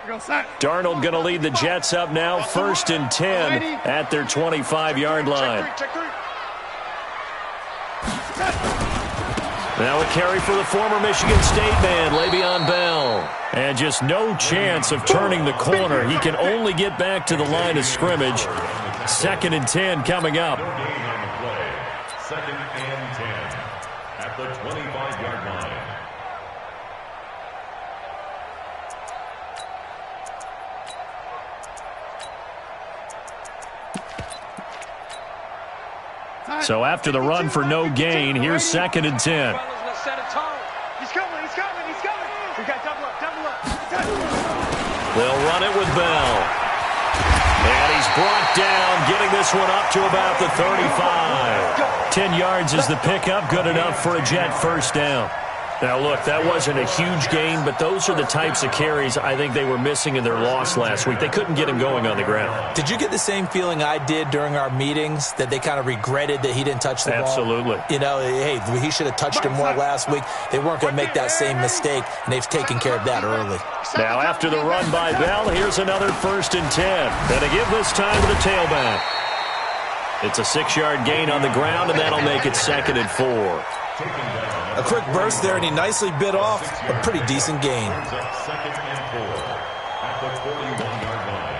Darnold going to lead the Jets up now, 1st and 10 at their 25-yard line. Now a carry for the former Michigan State man, Le'Veon Bell. And just no chance of turning the corner. He can only get back to the line of scrimmage. 2nd and 10 coming up. 2nd and 10 at the 25-yard line. So after the run for no gain, here's 2nd and 10. They'll run it with Bell. And he's brought down, getting this one up to about the 35. 10 yards is the pickup, good enough for a Jet first down. Now, look, that wasn't a huge gain, but those are the types of carries I think they were missing in their loss last week. They couldn't get him going on the ground. Did you get the same feeling I did during our meetings, that they kind of regretted that he didn't touch the ball? Absolutely. You know, hey, he should have touched him more last week. They weren't going to make that same mistake, and they've taken care of that early. Now, after the run by Bell, here's another 1st and 10. And to give this time to the tailback. It's a 6-yard gain on the ground, and that'll make it 2nd and 4. A quick burst there, and he nicely bit off a pretty decent gain. 2nd and 4 at the 41-yard line.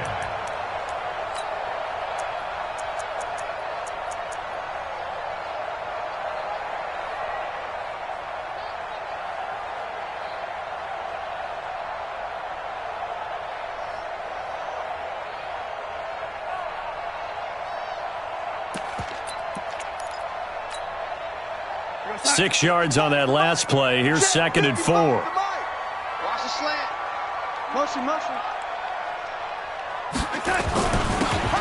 Six yards on that last play. Here's 2nd and 4. Watch the slant. Motion.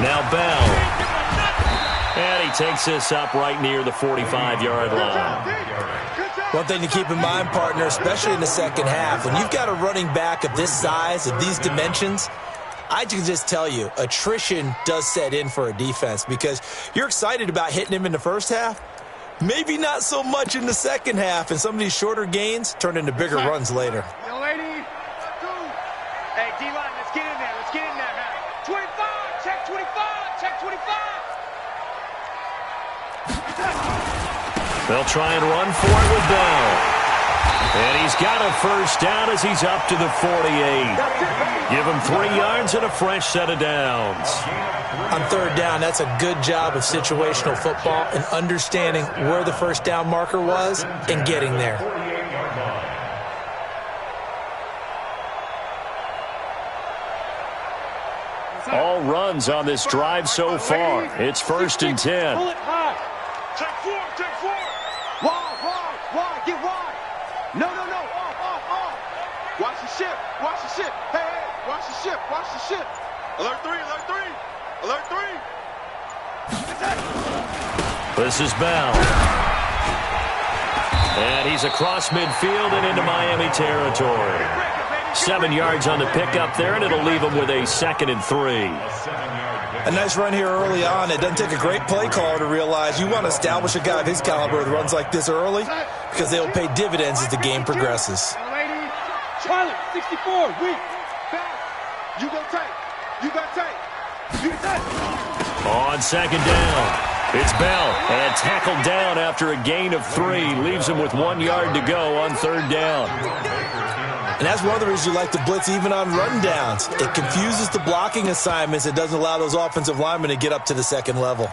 Now Bell. And he takes this up right near the 45-yard line. One thing to keep in mind, partner, especially in the second half, when you've got a running back of this size, of these dimensions, I can just tell you, attrition does set in for a defense because you're excited about hitting him in the first half. Maybe not so much in the second half, and some of these shorter gains turn into bigger runs later. Young lady. Hey, D-line, let's get in there. Let's get in there, man. 25, check 25, check 25. They'll try and run for it with Bell. And he's got a first down as he's up to the 48. Give him 3 yards and a fresh set of downs. On 3rd down, that's a good job of situational football and understanding where the first down marker was and getting there. All runs on this drive so far. It's 1st and 10. Pull it high. Check 4. Wide, get wide. No, off. Watch the ship. Hey, watch the ship. Alert 3. This is Bell. And he's across midfield and into Miami territory. 7 yards on the pickup there, and it'll leave him with a 2nd and 3. A nice run here early on. It doesn't take a great play caller to realize you want to establish a guy of his caliber with runs like this early because they will pay dividends as the game progresses. Charlie, 64, weak. You got tight. On 2nd down, it's Bell, and tackled down after a gain of 3. Leaves him with 1 yard to go on 3rd down. And that's one of the reasons you like to blitz even on rundowns. It confuses the blocking assignments. It doesn't allow those offensive linemen to get up to the second level.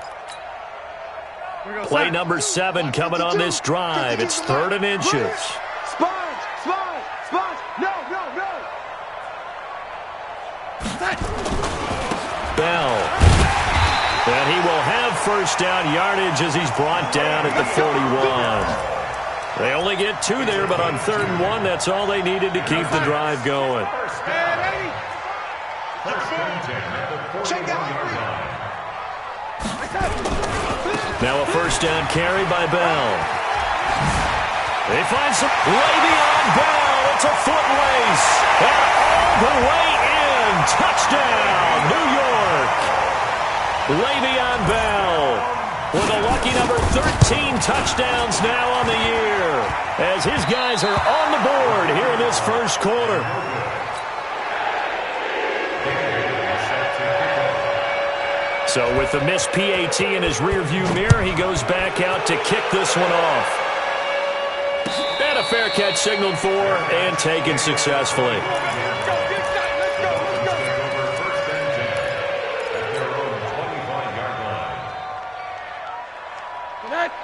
Play number 7 coming on this drive. It's 3rd and inches. Sponge. No. Bell. And he will have first down yardage as he's brought down at the 41. They only get 2 there, but on 3rd and 1, that's all they needed to keep the drive going. Now a first down carry by Bell. They find some Le'Veon Bell. It's a foot race. And all the way in. Touchdown, New York. Le'Veon Bell with a lucky number 13 touchdowns now on the year as his guys are on the board here in this first quarter. So with the missed PAT in his rearview mirror, he goes back out to kick this one off. And a fair catch signaled for and taken successfully.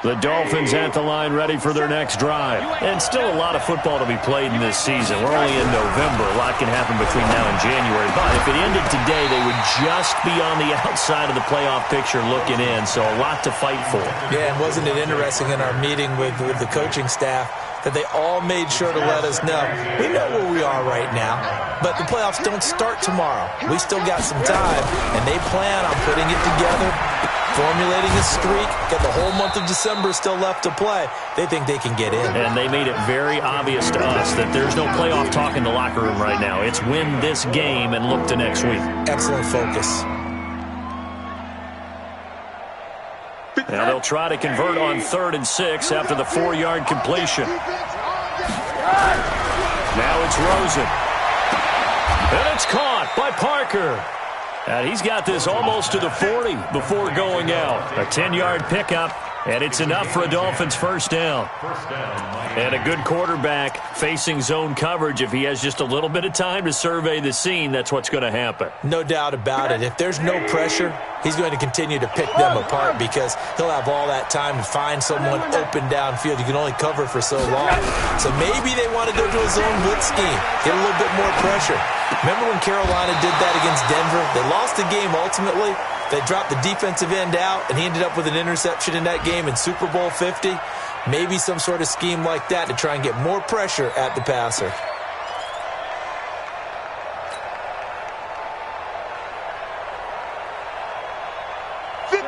The Dolphins at the line ready for their next drive. And still a lot of football to be played in this season. We're only in November. A lot can happen between now and January. But if it ended today, they would just be on the outside of the playoff picture looking in. So a lot to fight for. Yeah, and wasn't it interesting in our meeting with the coaching staff that they all made sure to let us know, we know where we are right now, but the playoffs don't start tomorrow. We still got some time, and they plan on putting it together, formulating a streak, got the whole month of December still left to play. They think they can get in. And they made it very obvious to us that there's no playoff talk in the locker room right now. It's win this game and look to next week. Excellent focus. Now they'll try to convert on 3rd and 6 after the 4-yard completion. Now it's Rosen. And it's caught by Parker. And he's got this almost to the 40 before going out. A 10-yard pickup, and it's enough for a Dolphins first down. And a good quarterback facing zone coverage. If he has just a little bit of time to survey the scene, that's what's going to happen. No doubt about it. If there's no pressure, he's going to continue to pick them apart because he'll have all that time to find someone open downfield. You can only cover for so long. So maybe they want to go to a zone blitz scheme, get a little bit more pressure. Remember when Carolina did that against Denver? They lost the game ultimately. They dropped the defensive end out, and he ended up with an interception in that game in Super Bowl 50. Maybe some sort of scheme like that to try and get more pressure at the passer.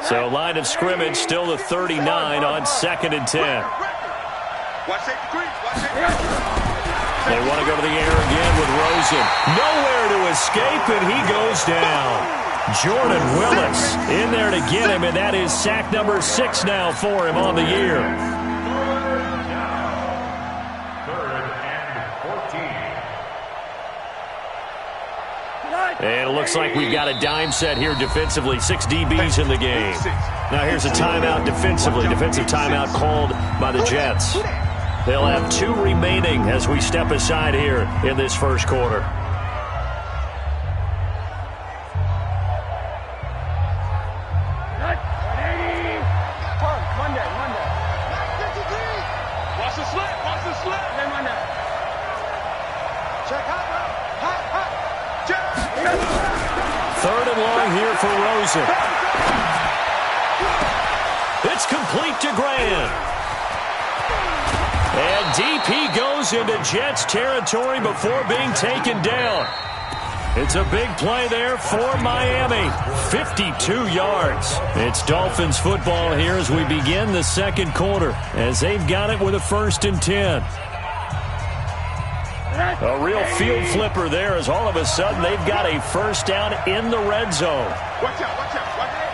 So line of scrimmage still the 39 on 2nd and 10. They want to go to the air again with Rosen. Nowhere to escape, and he goes down. Jordan Willis in there to get him, and that is sack number 6 now for him on the year. 3rd and 14. And it looks like we've got a dime set here defensively. 6 DBs in the game. Now here's a timeout defensively. Defensive timeout called by the Jets. They'll have 2 remaining as we step aside here in this first quarter. Third and long here for Rosen. It's complete to Grant. And DP goes into Jets territory before being taken down. It's a big play there for Miami. 52 yards. It's Dolphins football here as we begin the second quarter, as they've got it with a 1st and 10. A real field flipper there as all of a sudden they've got a first down in the red zone. Watch out, watch out, watch out.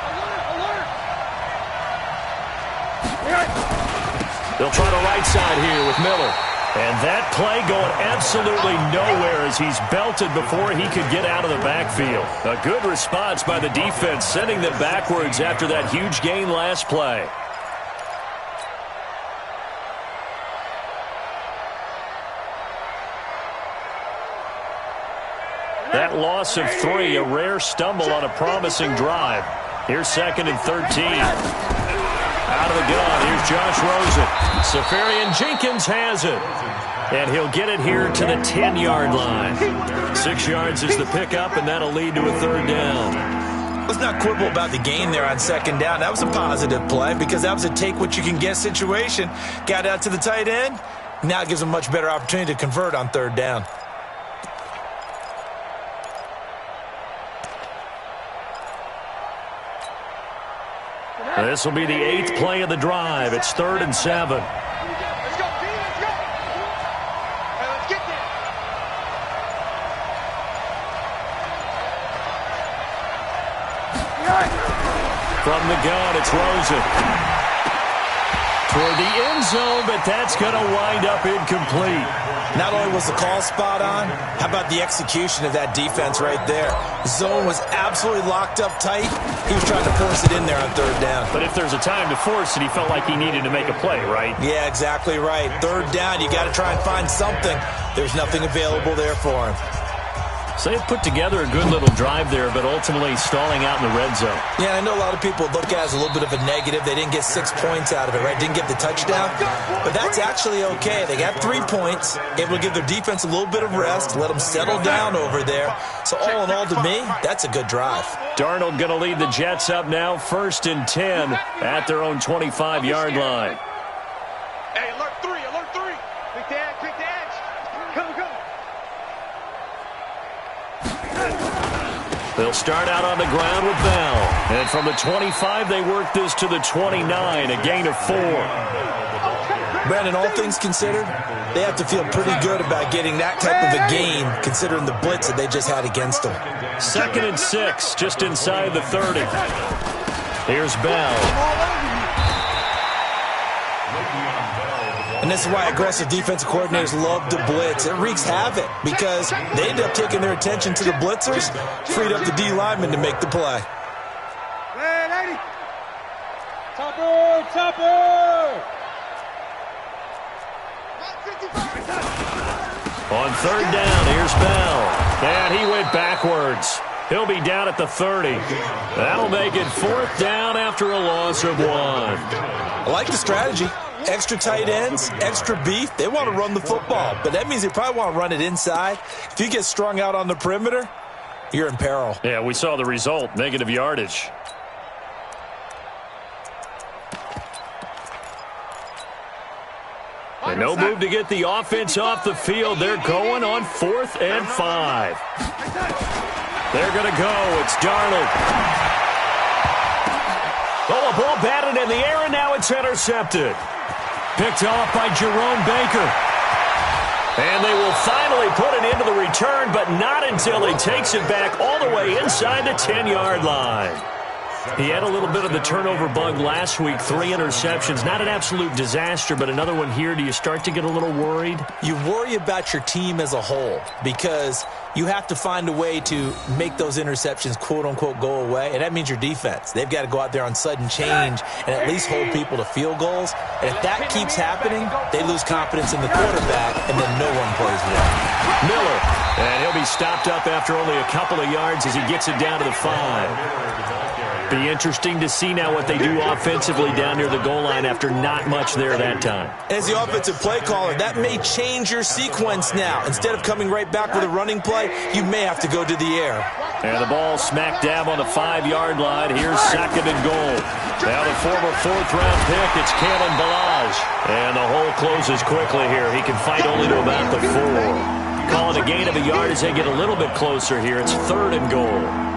They'll try the right side here with Miller. And that play going absolutely nowhere as he's belted before he could get out of the backfield. A good response by the defense, sending them backwards after that huge gain last play. That loss of 3, a rare stumble on a promising drive. Here's 2nd and 13. Out of the gun, here's Josh Rosen. Safarian Jenkins has it. And he'll get it here to the 10-yard line. 6 yards is the pickup, and that'll lead to a 3rd down. Let's not quibble about the gain there on 2nd down. That was a positive play because that was a take-what-you-can-get situation. Got out to the tight end. Now it gives them a much better opportunity to convert on 3rd down. This will be the 8th play of the drive. It's 3rd and 7. Let's go, B, let's go. Hey, let's get there. From the gun, it's Rosen. toward the end zone, but that's going to wind up incomplete. Not only was the call spot on, how about the execution of that defense right there? Zone was absolutely locked up tight. He was trying to force it in there on third down. But if there's a time to force it, he felt like he needed to make a play, right? Yeah, exactly right. Third down, you got to try and find something. There's nothing available there for him. So they put together a good little drive there, but ultimately stalling out in the red zone. Yeah, I know a lot of people look at it as a little bit of a negative. They didn't get 6 points out of it, right? Didn't get the touchdown. But that's actually okay. They got 3 points, able to give their defense a little bit of rest, let them settle down over there. So all in all, to me, that's a good drive. Darnold going to lead the Jets up now, 1st and 10 at their own 25-yard line. Hey, alert 3, alert 3. Quick the edge, quick the edge. Come, come. They'll start out on the ground with Bell. And from the 25, they work this to the 29, a gain of 4. Brandon, all things considered, they have to feel pretty good about getting that type of a gain, considering the blitz that they just had against them. 2nd and 6, just inside the 30. Here's Bell. And this is why aggressive defensive coordinators love to blitz. It wreaks havoc because they end up taking their attention to the blitzers, freed up the D lineman to make the play. Hey, Topper, Topper. On 3rd down, here's Bell. And he went backwards. He'll be down at the 30. That'll make it 4th down after a loss of 1. I like the strategy. Extra tight ends, extra beef. They want to run the football, but that means they probably want to run it inside. If you get strung out on the perimeter, you're in peril. Yeah, we saw the result, negative yardage. And no move to get the offense off the field. They're going on 4th and 5. They're going to go. It's Darnold. Oh, a ball batted in the air, and now it's intercepted. Picked off by Jerome Baker. And they will finally put it into the return, but not until he takes it back all the way inside the 10-yard line. He had a little bit of the turnover bug last week, 3 interceptions. Not an absolute disaster, but another one here. Do you start to get a little worried? You worry about your team as a whole because you have to find a way to make those interceptions, quote-unquote, go away, and that means your defense. They've got to go out there on sudden change and at least hold people to field goals. And if that keeps happening, they lose confidence in the quarterback, and then no one plays well. Miller, and he'll be stopped up after only a couple of yards as he gets it down to the 5. Be interesting to see now what they do offensively down near the goal line after not much there that time. As the offensive play caller, that may change your sequence now. Instead of coming right back with a running play, you may have to go to the air. And the ball smack dab on the 5-yard line. Here's 2nd and goal. Now the former 4th-round pick, it's Kalen Ballage. And the hole closes quickly here. He can fight only to about the 4. Calling a gain of a yard as they get a little bit closer here. It's 3rd and goal.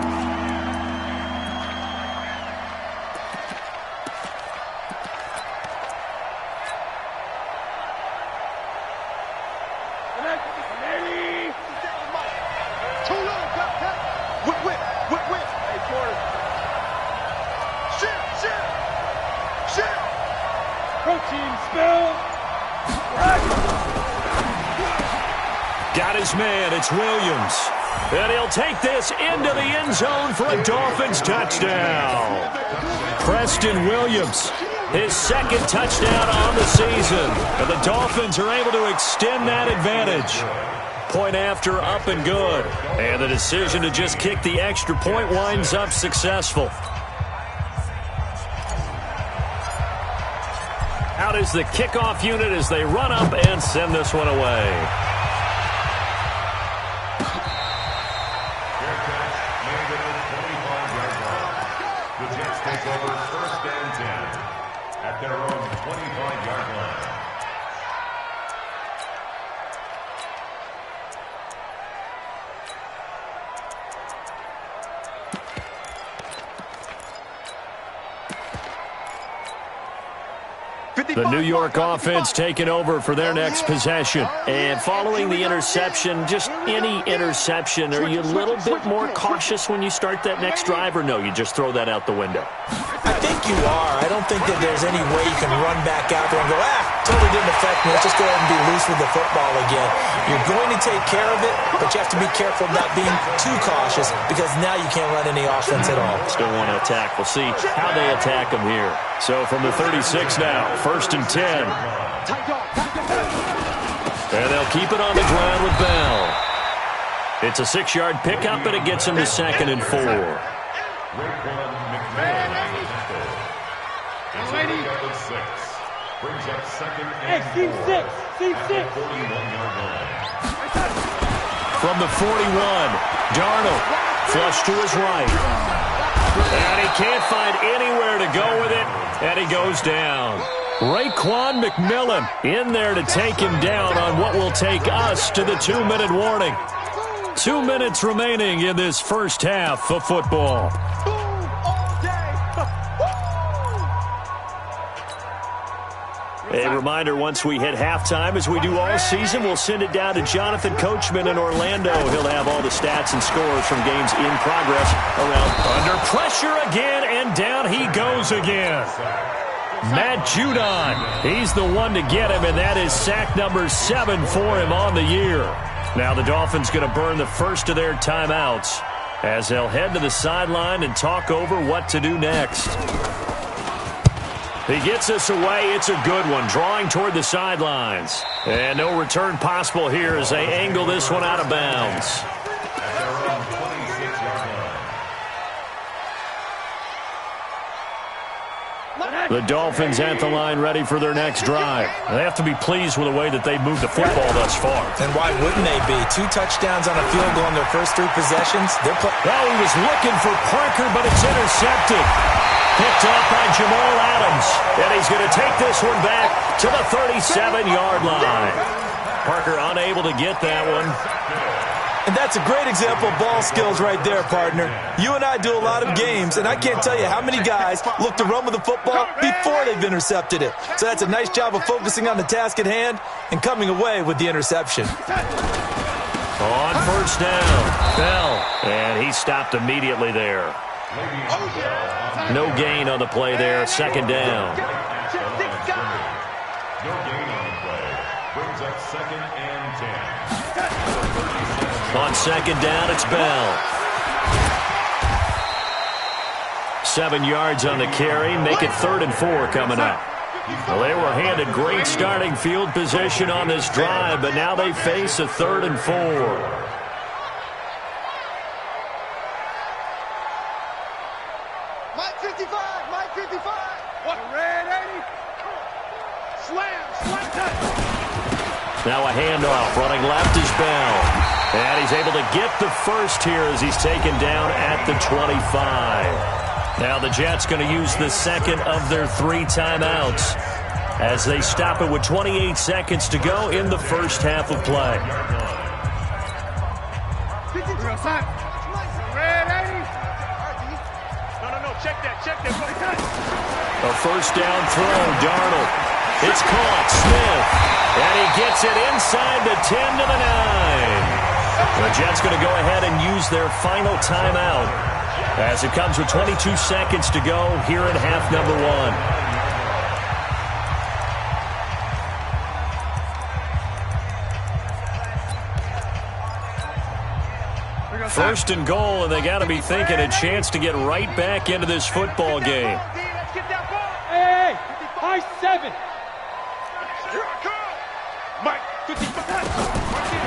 Got his man, it's Williams. And he'll take this into the end zone for a Dolphins touchdown. Preston Williams, his 2nd touchdown on the season. And the Dolphins are able to extend that advantage. Point after, up and good. And the decision to just kick the extra point winds up successful. Out is the kickoff unit as they run up and send this one away. The Jets take over 1st and 10 at their own 25-yard line. The New York offense taking over for their next possession. And following the interception, just any interception, are you a little bit more cautious when you start that next drive, or no, you just throw that out the window? I think you are. I don't think that there's any way you can run back out there and go, totally didn't affect me. Let's just go ahead and be loose with the football again. You're going to take care of it, but you have to be careful about being too cautious because now you can't run any offense at all. Still want to attack. We'll see how they attack them here. So from the 36 now, 1st and 10. And they'll keep it on the ground with Bell. It's a 6-yard pickup, and it gets him to 2nd and 4. Brings up 2nd and 4. From the 41, Darnold, flush to his right. And he can't find anywhere to go with it, and he goes down. Raekwon McMillan in there to take him down on what will take us to the 2-minute warning. 2 minutes remaining in this first half of football. A reminder, once we hit halftime, as we do all season, we'll send it down to Jonathan Coachman in Orlando. He'll have all the stats and scores from games in progress around. Under pressure again, and down he goes again. Matt Judon, he's the one to get him, and that is sack number 7 for him on the year. Now the Dolphins going to burn the first of their timeouts as they'll head to the sideline and talk over what to do next. He gets us away. It's a good one, drawing toward the sidelines. And no return possible here as they angle this one out of bounds. The Dolphins at the line ready for their next drive. They have to be pleased with the way that they've moved the football thus far. And why wouldn't they be? 2 touchdowns on a field goal in their first 3 possessions. Well, he was looking for Parker, but it's intercepted. Picked up by Jamal Adams. And he's going to take this one back to the 37-yard line. Parker unable to get that one. And that's a great example of ball skills right there, partner. You and I do a lot of games, and I can't tell you how many guys look to run with the football before they've intercepted it. So that's a nice job of focusing on the task at hand and coming away with the interception. On first down, Bell. And he stopped immediately there. No gain on the play there, 2nd down. No gain on the play. Brings up 2nd and 10. On 2nd down, it's Bell. 7 yards on the carry. Make it 3rd and 4 coming up. Well, they were handed great starting field position on this drive, but now they face a 3rd and 4. Now a handoff, running left is Bell. And he's able to get the first here as he's taken down at the 25. Now the Jets going to use the second of their 3 timeouts as they stop it with 28 seconds to go in the first half of play. A first down throw, Darnold. It's caught, Smith. And he gets it inside the 10 to the 9. The Jets going to go ahead and use their final timeout as it comes with 22 seconds to go here in half number 1. First and goal, and they got to be thinking a chance to get right back into this football game. Hey, high 7.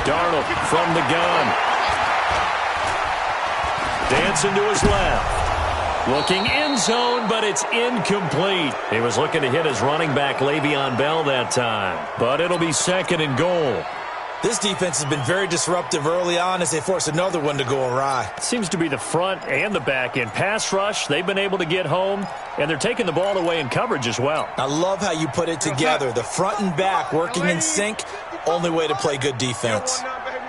Darnold from the gun. Dancing to his left. Looking end zone, but it's incomplete. He was looking to hit his running back, Le'Veon Bell, that time. But it'll be 2nd and goal. This defense has been very disruptive early on as they force another one to go awry. Seems to be the front and the back end. Pass rush, they've been able to get home, and they're taking the ball away in coverage as well. I love how you put it together. The front and back working in sync, only way to play good defense.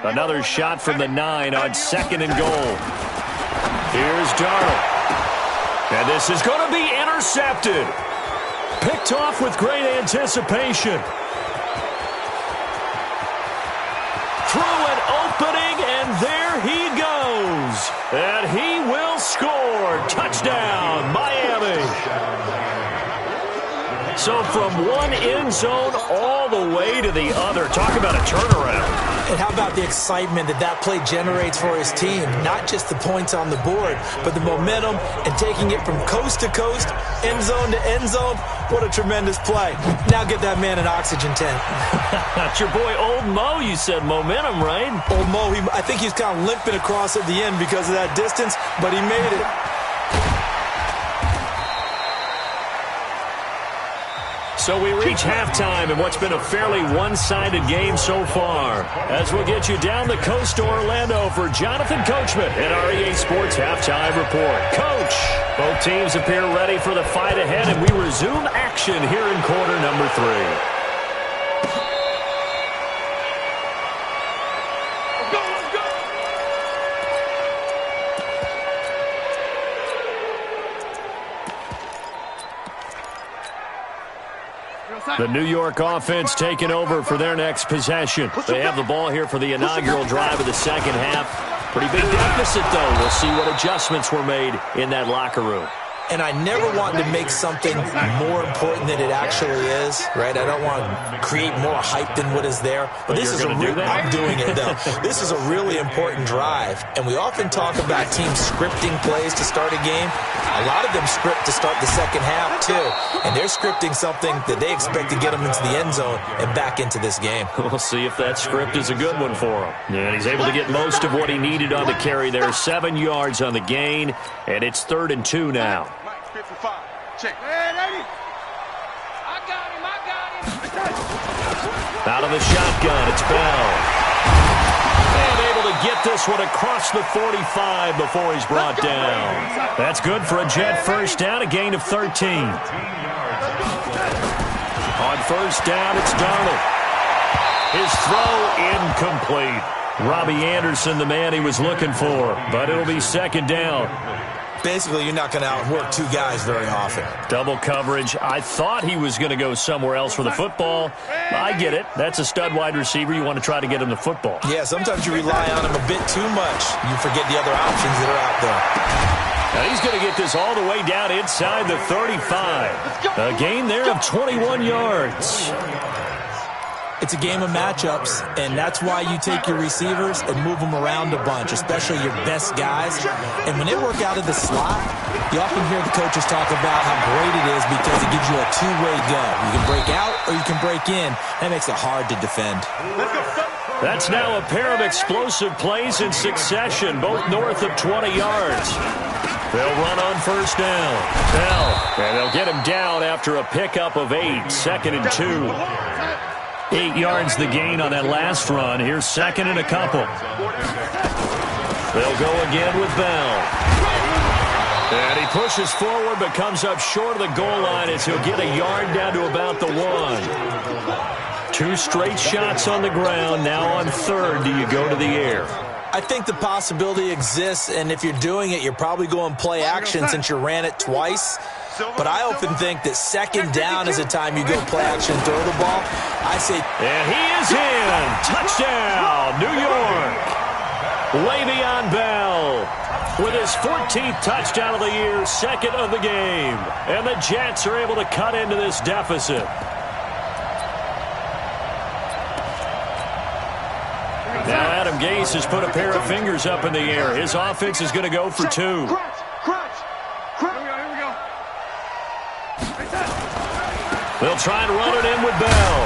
Another shot from the 9 on 2nd and goal. Here's Darnold. And this is going to be intercepted. Picked off with great anticipation. Through an opening, and there he goes. And he will score. Touchdown, Miami. So from one end zone all the way to the other. Talk about a turnaround. And how about the excitement that play generates for his team? Not just the points on the board, but the momentum and taking it from coast to coast, end zone to end zone. What a tremendous play. Now get that man an oxygen tent. That's your boy Old Mo. You said momentum, right? Old Mo, I think he's kind of limping across at the end because of that distance, but he made it. So we reach halftime in what's been a fairly one-sided game so far. As we'll get you down the coast to Orlando for Jonathan Coachman at our EA Sports Halftime Report. Coach, both teams appear ready for the fight ahead, and we resume action here in quarter number 3. The New York offense taking over for their next possession. They have the ball here for the inaugural drive of the second half. Pretty big deficit, though. We'll see what adjustments were made in that locker room. And I never want to make something more important than it actually is, right? I don't want to create more hype than what is there. But this is I'm doing it, though. This is a really important drive. And we often talk about teams scripting plays to start a game. A lot of them script to start the second half, too. And they're scripting something that they expect to get them into the end zone and back into this game. We'll see if that script is a good one for him. And he's able to get most of what he needed on the carry there. 7 yards on the gain, and it's 3rd and 2 now. 55. Check. Hey, lady. I got him. Out of the shotgun, it's Bell. And able to get this one across the 45 before he's brought down. That's good for a Jet first down, a gain of 13. On first down, it's Darnold. His throw incomplete. Robbie Anderson, the man he was looking for, but it'll be second down. Basically, you're not going to outwork 2 guys very often. Double coverage. I thought he was going to go somewhere else for the football. I get it. That's a stud wide receiver. You want to try to get him the football. Yeah, sometimes you rely on him a bit too much. You forget the other options that are out there. Now he's going to get this all the way down inside the 35. A gain there of 21 yards. It's a game of matchups, and that's why you take your receivers and move them around a bunch, especially your best guys. And when they work out of the slot, you often hear the coaches talk about how great it is because it gives you a two-way go. You can break out or you can break in. That makes it hard to defend. That's now a pair of explosive plays in succession, both north of 20 yards. They'll run on first down. Bell, and they'll get him down after a pickup of 8, 2nd and 2. 8 yards the gain on that last run. Here's 2nd and a couple. They'll go again with Bell. And he pushes forward but comes up short of the goal line as he'll get a yard down to about the 1. 2 straight shots on the ground. Now on 3rd, do you go to the air? I think the possibility exists, and if you're doing it, you're probably going play action since you ran it twice. But I often think that 2nd down is the time you go play action and throw the ball. I say... And he is in! Touchdown, New York! Le'Veon Bell with his 14th touchdown of the year, 2nd of the game. And the Jets are able to cut into this deficit. Now Adam Gase has put a pair of fingers up in the air. His offense is going to go for 2. They'll try and run it in with Bell.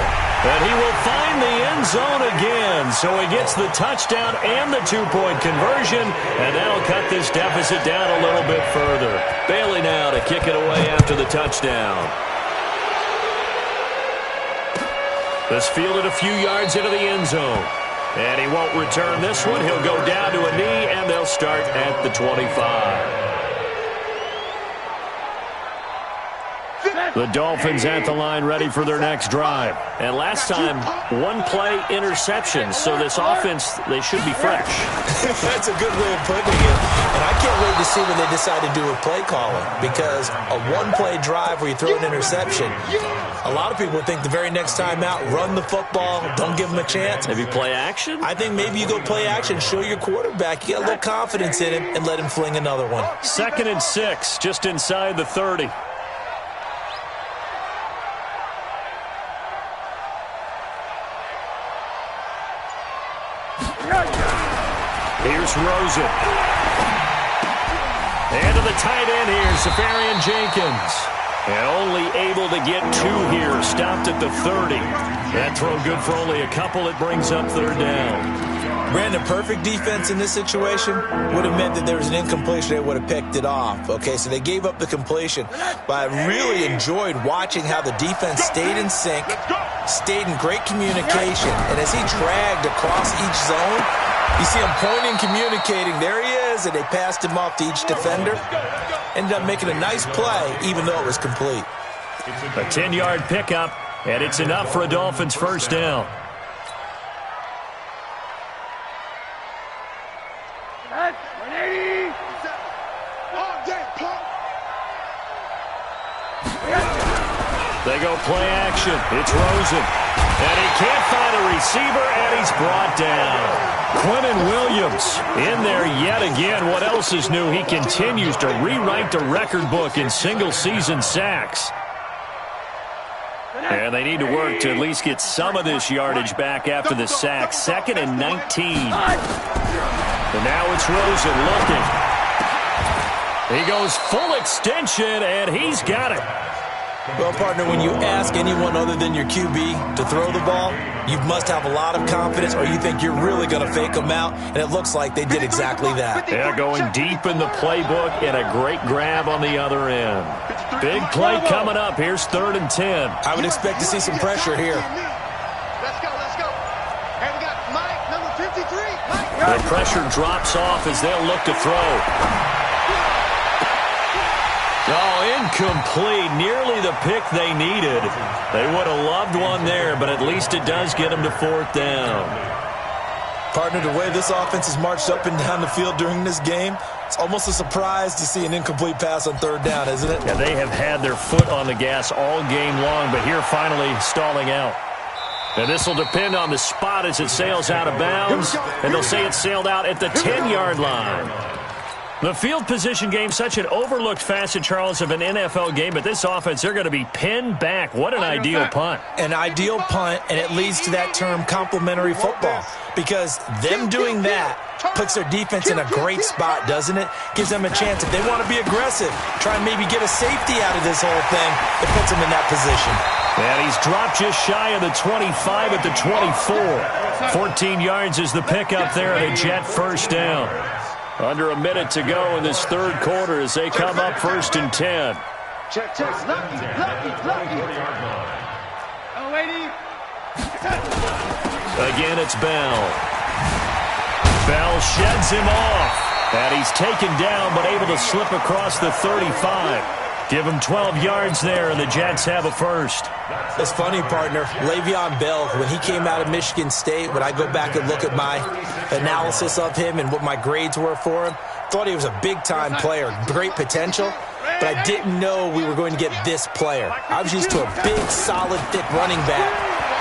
And he will find the end zone again. So he gets the touchdown and the 2-point conversion. And that'll cut this deficit down a little bit further. Bailey now to kick it away after the touchdown. This fielded a few yards into the end zone. And he won't return this one. He'll go down to a knee, and they'll start at the 25. The Dolphins at the line ready for their next drive. And last time, one-play interception. So this offense, they should be fresh. That's a good way of putting it. And I can't wait to see what they decide to do with play calling. Because a one-play drive where you throw an interception, a lot of people would think the very next time out, run the football, don't give them a chance. Maybe play action? I think maybe you go play action, show your quarterback, you got a little confidence in him, and let him fling another one. 2nd and 6, just inside the 30. Here's Rosen. And to the tight end here, Safarian Jenkins. And only able to get 2 here, stopped at the 30. That throw good for only a couple. It brings up 3rd down. Brandon, perfect defense in this situation would have meant that there was an incompletion. They would have picked it off. Okay, so they gave up the completion. But I really enjoyed watching how the defense stayed in sync, stayed in great communication. And as he dragged across each zone, you see him pointing, communicating. There he is, and they passed him off to each defender. Ended up making a nice play, even though it was complete. A 10-yard pickup, and it's enough for a Dolphins first down. They go play action. It's Rosen. And he can't find a receiver, and he's brought down. Quinnen Williams in there yet again. What else is new? He continues to rewrite the record book in single-season sacks. And they need to work to at least get some of this yardage back after the sack. 2nd and 19. And now it's Rosen looking. He goes full extension, and he's got it. Well, partner, when you ask anyone other than your QB to throw the ball, you must have a lot of confidence, or you think you're really going to fake them out, and it looks like they did exactly that. They're going deep in the playbook, and a great grab on the other end. Big play coming up. Here's 3rd and 10. I would expect to see some pressure here. Let's go, let's go. Hey, we got Mike, number 53. Mike. The pressure drops off as they'll look to throw. Oh, incomplete. Nearly the pick they needed. They would have loved one there, but at least it does get them to 4th down. Partner, the way this offense has marched up and down the field during this game, it's almost a surprise to see an incomplete pass on 3rd down, isn't it? Yeah, they have had their foot on the gas all game long, but here finally stalling out. And this will depend on the spot as it sails out of bounds, and they'll say it sailed out at the 10-yard line. The field position game, such an overlooked facet, Charles, of an NFL game, but this offense, they're going to be pinned back. What an ideal punt. An ideal punt, and it leads to that term complementary football, because them doing that puts their defense in a great spot, doesn't it? Gives them a chance, if they want to be aggressive, try and maybe get a safety out of this whole thing, it puts them in that position. And he's dropped just shy of the 25 at the 24. 14 yards is the pickup there at a Jet first down. Under a minute to go in this 3rd quarter as they come up 1st and 10. Check, check. Lucky. Oh, lady. Again, it's Bell. Bell sheds him off. And he's taken down but able to slip across the 35. Give him 12 yards there, and the Jets have a first. It's funny, partner. Le'Veon Bell, when he came out of Michigan State, when I go back and look at my analysis of him and what my grades were for him, thought he was a big-time player, great potential, but I didn't know we were going to get this player. I was used to a big, solid, thick running back,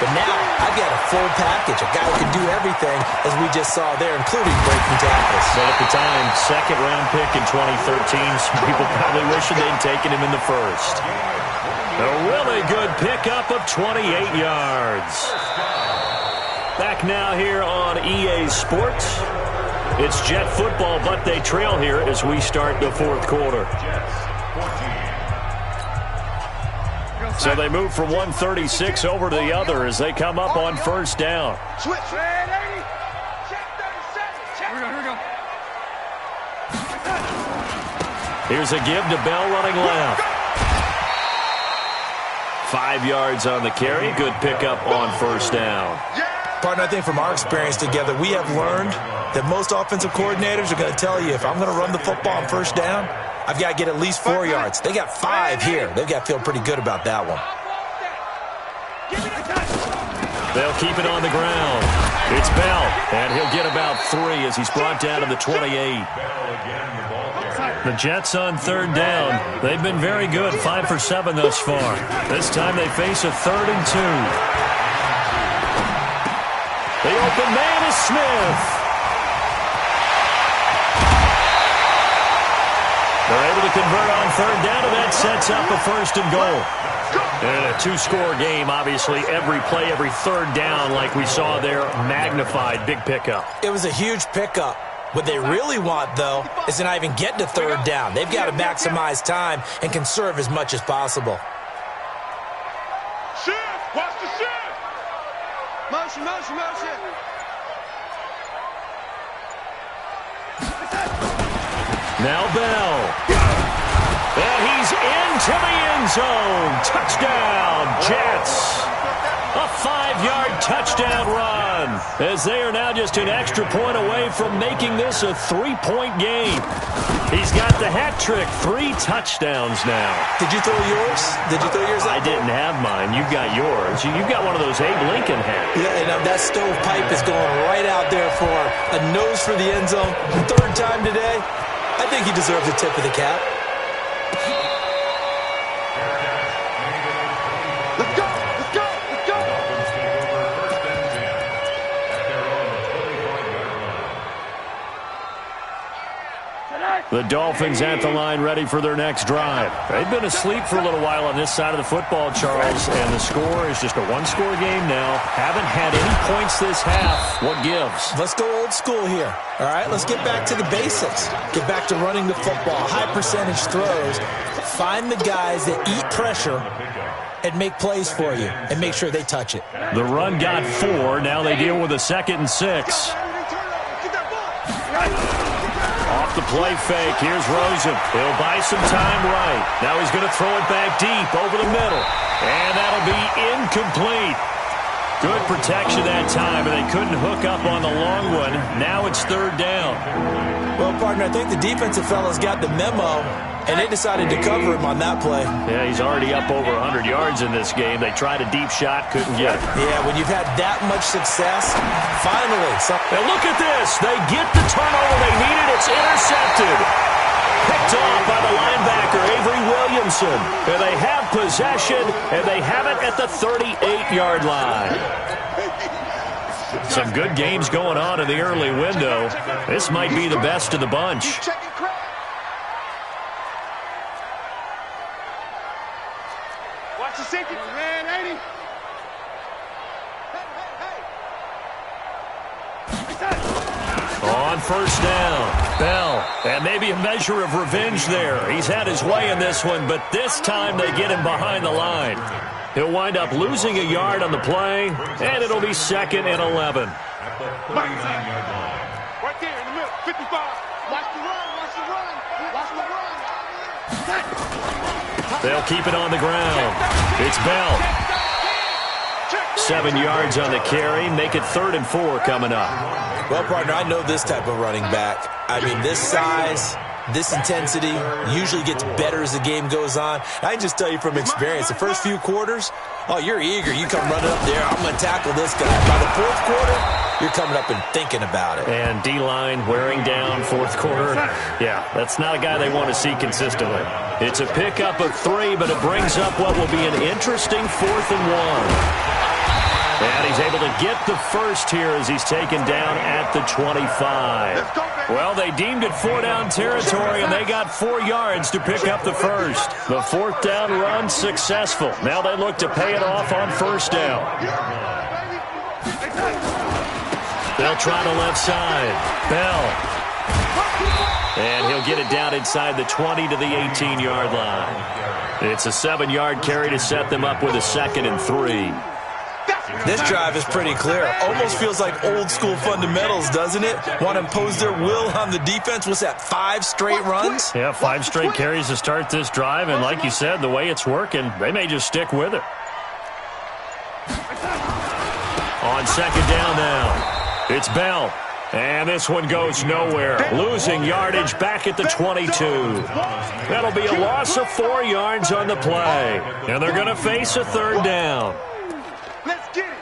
but now I've got a full package, a guy who can do everything, as we just saw there, including breaking tackles. But at the time, 2nd-round pick in 2013, some people probably wishing they'd taken him in the 1st. A really good pickup of 28 yards. Back now here on EA Sports. It's Jet football, but they trail here as we start the 4th quarter. So they move from 136 over to the other as they come up on 1st down. Switch. Ready. Check 37. Check. Here we go. Here's a give to Bell running left. 5 yards on the carry. Good pickup on 1st down. Partner, I think from our experience together, we have learned that most offensive coordinators are going to tell you, if I'm going to run the football on 1st down, I've got to get at least 4 yards. They got 5 here. They've got to feel pretty good about that one. They'll keep it on the ground. It's Bell, and he'll get about 3 as he's brought down to the 28. The Jets on 3rd down. They've been very good, 5 for 7 thus far. This time they face a 3rd and 2. The open man is Smith. They're able to convert on 3rd down, and that sets up a 1st and goal. And a 2-score game, obviously. Every play, every 3rd down, like we saw there, magnified. Big pickup. It was a huge pickup. What they really want, though, is to not even get to 3rd down. They've got to maximize time and conserve as much as possible. Shift! Watch the shift! Motion, motion, motion. Now Bell. And he's into the end zone. Touchdown, Jets. A 5-yard touchdown run, as they are now just an extra point away from making this a 3-point game. He's got the hat trick, 3 touchdowns now. Did you throw yours? Did you throw yours I out? didn't have mine. You got yours. You got one of those Abe Lincoln hats. Yeah, and that stovepipe is going right out there for a nose for the end zone. 3rd time today. I think he deserves a tip of the cap. Let's go! Let's go! Let's go! Dolphins take over 1st and 10 at their own 25-yard line. The Dolphins at the line ready for their next drive. They've been asleep for a little while on this side of the football, Charles, and the score is just a 1-score game now. Haven't had any points this half. What gives? Let's go old school here. All right, let's get back to the basics. Get back to running the football, high percentage throws. Find the guys that eat pressure and make plays for you and make sure they touch it. The run got 4. Now they deal with a 2nd and 6. Off the play fake. Here's Rosen. He'll buy some time right. Now he's going to throw it back deep over the middle. And that'll be incomplete. Good protection that time, and they couldn't hook up on the long one. Now it's 3rd down. Well, partner, I think the defensive fellas got the memo, and they decided to cover him on that play. Yeah, he's already up over 100 yards in this game. They tried a deep shot, couldn't get it. Yeah, when you've had that much success, finally. And look at this. They get the turnover they needed. It's intercepted. Picked off by the linebacker, Avery Williamson. And they have possession, and they have it at the 38-yard line. Some good games going on in the early window. This might be the best of the bunch. Watch the safety. Man, 80. On 1st down, Bell, and maybe a measure of revenge there. He's had his way in this one, but this time they get him behind the line. He'll wind up losing a yard on the play, and it'll be 2nd and 11. At the 39-yard line. Right there in the middle. 55. Watch the run. Watch the run. Watch the run. They'll keep it on the ground. It's Bell. 7 yards on the carry. Make it 3rd and 4 coming up. Well, partner, I know this type of running back. I mean, this size, this intensity usually gets better as the game goes on. I can just tell you from experience, the first few quarters, oh, you're eager. You come running up there. I'm going to tackle this guy. By the 4th quarter, you're coming up and thinking about it. And D-line wearing down 4th quarter. Yeah, that's not a guy they want to see consistently. It's a pickup of 3, but it brings up what will be an interesting 4th and 1. And he's able to get the first here as he's taken down at the 25. Well, they deemed it 4-down territory, and they got 4 yards to pick up the first. The 4th down run successful. Now they look to pay it off on 1st down. They'll try the left side. Bell. And he'll get it down inside the 20 to the 18-yard line. It's a 7-yard carry to set them up with a 2nd and 3. This drive is pretty clear. Almost feels like old school fundamentals, doesn't it? Want to impose their will on the defense. What's that, 5 straight runs? Yeah, 5 straight carries to start this drive, and like you said, the way it's working, they may just stick with it. On 2nd down now, it's Bell. And this one goes nowhere. Losing yardage back at the 22. That'll be a loss of 4 yards on the play. And they're going to face a third down. Let's get it.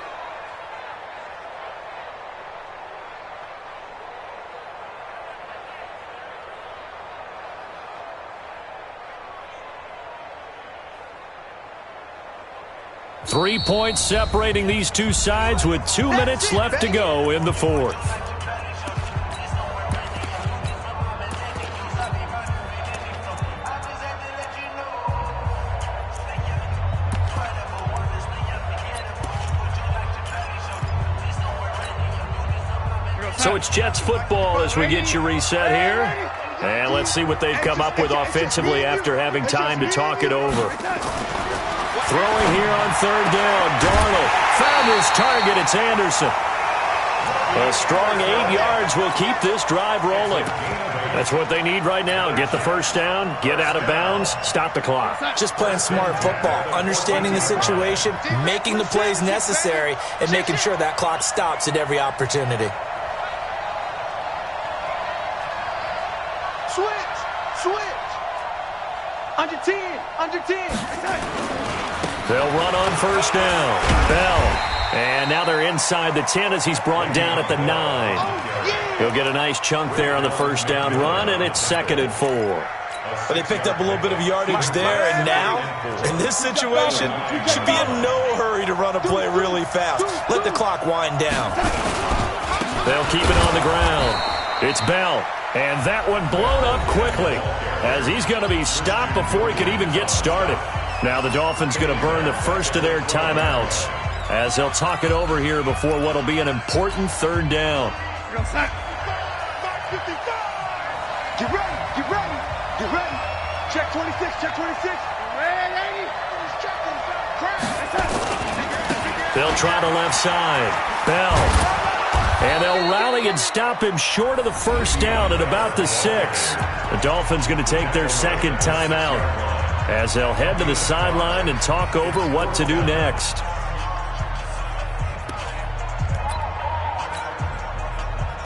Three-points separating these two sides with 2 minutes left to go in the fourth. So it's Jets football as we get you reset here. And let's see what they've come up with offensively after having time to talk it over. Throwing here on third down. Darnold found his target. It's Anderson. A strong 8 yards will keep this drive rolling. That's what they need right now. Get the first down, get out of bounds, stop the clock. Just playing smart football, understanding the situation, making the plays necessary, and making sure that clock stops at every opportunity. Switch. Under 10. They'll run on first down. Bell. And now they're inside the 10 as he's brought down at the 9. He'll get a nice chunk there on the first down run, and it's 2nd and 4. But they picked up a little bit of yardage there, and now, in this situation, should be in no hurry to run a play really fast. Let the clock wind down. They'll keep it on the ground. It's Bell. And that one blown up quickly as he's going to be stopped before he could even get started. Now the Dolphins going to burn the first of their timeouts as they'll talk it over here before what will be an important third down. Get ready. Check 26. Ready. They'll try the left side. Bell. And they'll rally and stop him short of the first down at about the 6. The Dolphins going to take their second timeout as they'll head to the sideline and talk over what to do next.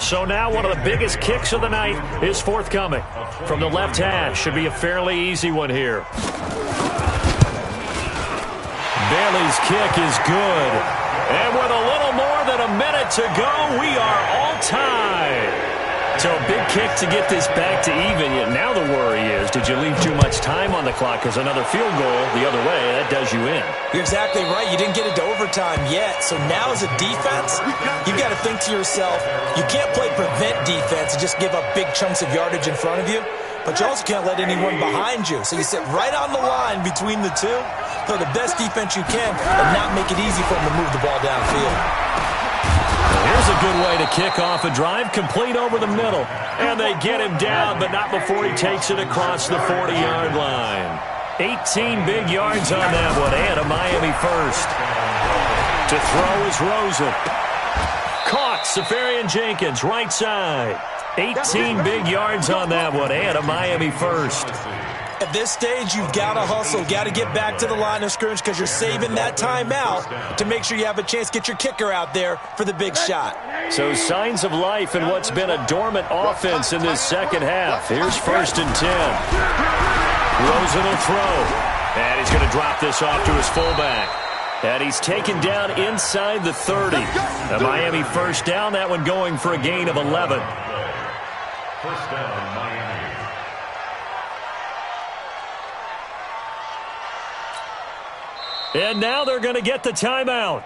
So now one of the biggest kicks of the night is forthcoming. From the left hash, should be a fairly easy one here. Bailey's kick is good. And with a little more than a minute to go, we are all tied. So a big kick to get this back to even. Yet now the worry is, did you leave too much time on the clock? Because another field goal the other way, that does you in. You're exactly right. You didn't get it to overtime yet. So now as a defense, you've got to think to yourself, you can't play prevent defense and just give up big chunks of yardage in front of you. But you also can't let anyone behind you. So you sit right on the line between the two, play the best defense you can, and not make it easy for them to move the ball downfield. Here's a good way to kick off a drive, complete over the middle. And they get him down, but not before he takes it across the 40-yard line. 18 big yards on that one, and a Miami first. To throw is Rosen. Caught, Safarian-Jenkins, right side. 18 big yards on that one, and a Miami first. At this stage, you've got to hustle, got to get back to the line of scrimmage because you're saving that timeout to make sure you have a chance to get your kicker out there for the big shot. So signs of life in what's been a dormant offense in this second half. Here's 1st and 10. Rosen will throw, and he's going to drop this off to his fullback. And he's taken down inside the 30. A Miami first down, that one going for a gain of 11. First down, Miami. And now they're going to get the timeout.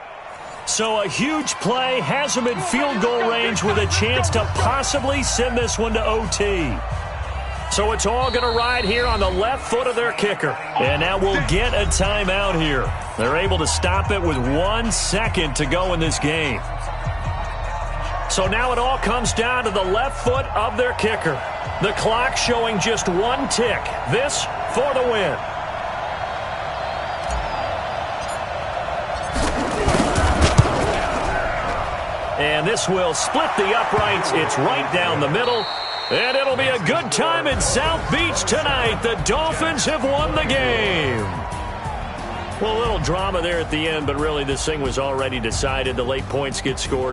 So a huge play has them in field goal range with a chance to possibly send this one to OT. So it's all going to ride here on the left foot of their kicker. And now we'll get a timeout here. They're able to stop it with 1 second to go in this game. So now it all comes down to the left foot of their kicker. The clock showing just 1 tick. This for the win. And this will split the uprights. It's right down the middle. And it'll be a good time in South Beach tonight. The Dolphins have won the game. Well, a little drama there at the end, but really this thing was already decided. The late points get scored.